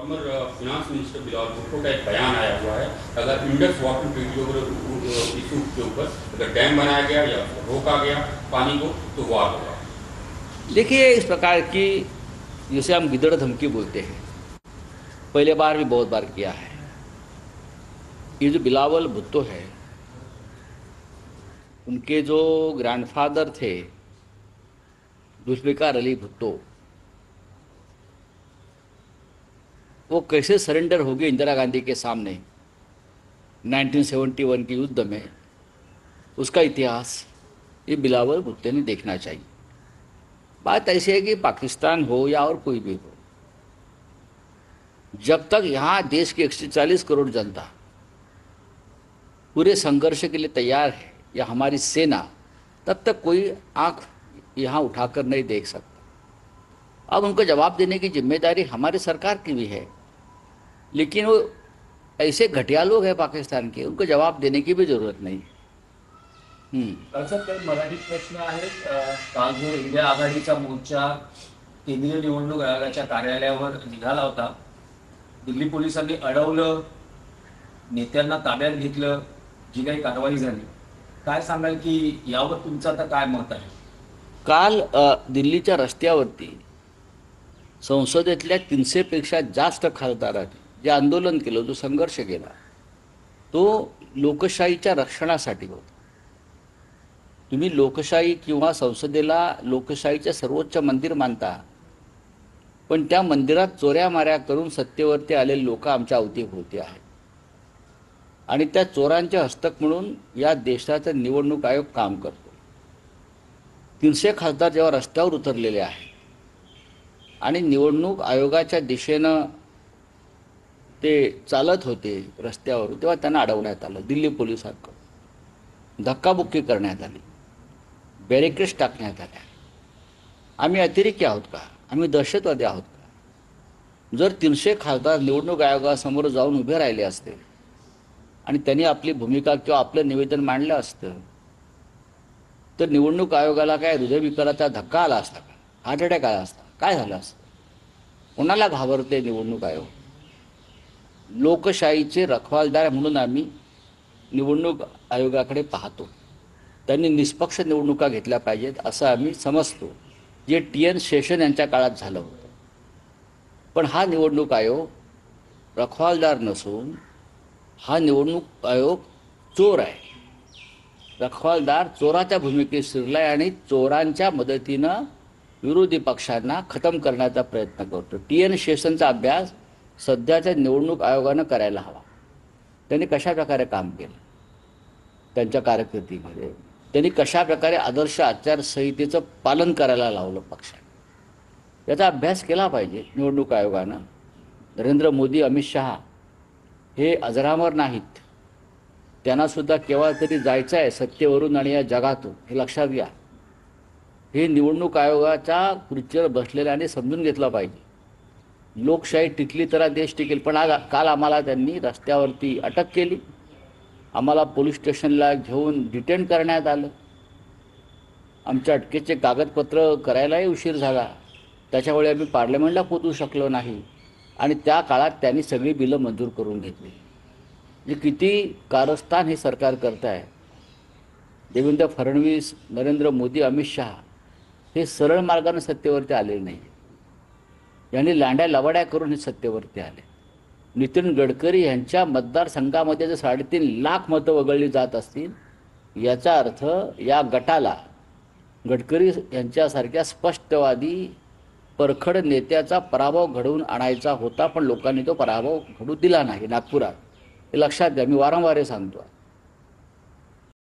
अमर finance minister Bilawal Bhutto का एक बयान आया हुआ है, अगर इंडस वाटर ट्रीटी इशू के ऊपर अगर डैम बनाया गया या रोका गया पानी को तो वार होगा। देखिए, इस प्रकार की जिसे हम गिदड़ धमकी बोलते हैं, पहले बार भी बहुत बार किया है। ये जो बिलावल भुट्टो है, उनके जो ग्रैंडफादर थे जुल्फ़िकार अली भुट्टो, वो कैसे सरेंडर हो गए इंदिरा गांधी के सामने 1971 के युद्ध में, उसका इतिहास ये बिलावल भुट्टो ने देखना चाहिए। बात ऐसी है कि पाकिस्तान हो या और कोई भी हो, जब तक यहाँ देश की 140 करोड़ जनता पूरे संघर्ष के लिए तैयार है या हमारी सेना, तब तक कोई आंख यहाँ उठाकर नहीं देख सकता। अब उनको जवाब देने की जिम्मेदारी हमारी सरकार की भी है, लेकिन वो ऐसे घटिया लोग हैं पाकिस्तान के, उनको जवाब देने की भी जरूरत नहीं है। काही मराठी प्रश्न आहेत। काल जो इंडिया आघाडीचा मोर्चा केंद्रीय निवडणूक आयोगाच्या कार्यालयावर निघाला होता, दिल्ली पोलिसांनी अडवलं, नेत्यांना ताब्यात घेतलं, जी काही कारवाई झाली, काय सांगाल की यावर तुमचं आता काय मत आहे? काल दिल्लीच्या रस्त्यावरती संसदेतल्या 300 पेक्षा जास्त खासदारांनी जे आंदोलन केलं, जो संघर्ष केला, तो लोकशाहीच्या रक्षणासाठी होता। तुम्ही लोकशाही किंवा संसदेला लोकशाहीचे सर्वोच्च मंदिर मानता, पण त्या मंदिरात चोऱ्या माऱ्या करून सत्तेवरती आलेले लोक आमच्या अवतीभोवती आहेत आणि त्या चोरांचे हस्तक म्हणून या देशाचा निवडणूक आयोग काम करतो। 300 खासदार जेव्हा रस्त्यावर उतरलेले आहेत आणि निवडणूक आयोगाच्या दिशेनं ते चालत होते रस्त्यावर, तेव्हा त्यांना अडवण्यात आलं दिल्ली पोलिसांकडून, धक्काबुक्की करण्यात आली, बॅरिकेड्स टाकण्यात आल्या। आम्ही अतिरेकी आहोत का? आम्ही दहशतवादी आहोत का? जर 300 खासदार निवडणूक आयोगासमोर जाऊन उभे राहिले असते आणि त्यांनी आपली भूमिका किंवा आपलं निवेदन मांडलं असतं, तर निवडणूक आयोगाला काय हृदयविकाराचा धक्का आला असता का? हार्ट अटॅक आला असता? काय झालं असतं? कोणाला घाबरते निवडणूक आयोग? लोकशाहीचे रखवालदार म्हणून आम्ही निवडणूक आयोगाकडे पाहतो। त्यांनी निष्पक्ष निवडणुका घेतल्या पाहिजेत असं आम्ही समजतो, जे TN शेषन यांच्या काळात झालं होतं। पण हा निवडणूक आयोग रखवालदार नसून हा निवडणूक आयोग चोर आहे। रखवालदार चोराच्या भूमिकेत शिरलाय आणि चोरांच्या मदतीनं विरोधी पक्षांना खतम करण्याचा प्रयत्न करतो। TN शेषनचा अभ्यास सध्याच्या निवडणूक आयोगानं करायला हवा। त्यांनी कशा प्रकारे काम केलं त्यांच्या कारकिर्दीमध्ये, त्यांनी कशा प्रकारे आदर्श आचारसंहितेचं पालन करायला लावलं पक्षाने, याचा अभ्यास केला पाहिजे निवडणूक आयोगानं। नरेंद्र मोदी, अमित शहा हे अजरामर नाहीत, त्यांना सुद्धा केव्हा तरी जायचं आहे सत्तेवरून आणि या जगातून, हे लक्षात घ्या। हे निवडणूक आयोगाच्या खुर्चीवर बसलेल्याने समजून घेतलं पाहिजे। लोकशाही टिकली तर देश टिकेल, पण काल आम्हाला त्यांनी रस्त्यावरती अटक केली, आम्हाला पोलीस स्टेशनला घेऊन डिटेन करण्यात आलं, आमच्या अटकेचे कागदपत्र करायलाही उशीर झाला, त्याच्यामुळे आम्ही पार्लमेंटला पोहोचू शकलो नाही आणि त्या काळात त्यांनी सगळी बिलं मंजूर करून घेतली। म्हणजे किती कारस्थान हे सरकार करत आहे। देवेंद्र फडणवीस, नरेंद्र मोदी, अमित शहा हे सरळ मार्गाने सत्तेवरती आलेले नाही, यांनी लांड्या लवाड्या करून हे सत्तेवरती आले। नितीन गडकरी यांच्या मतदारसंघामध्ये जर 3.5 लाख मतं वगळली जात असतील, याचा अर्थ या गटाला गडकरी यांच्यासारख्या स्पष्टवादी परखड नेत्याचा पराभव घडवून आणायचा होता, पण लोकांनी तो पराभव घडू दिला नाही नागपुरात। हे लक्षात घ्या, मी वारंवार सांगतो।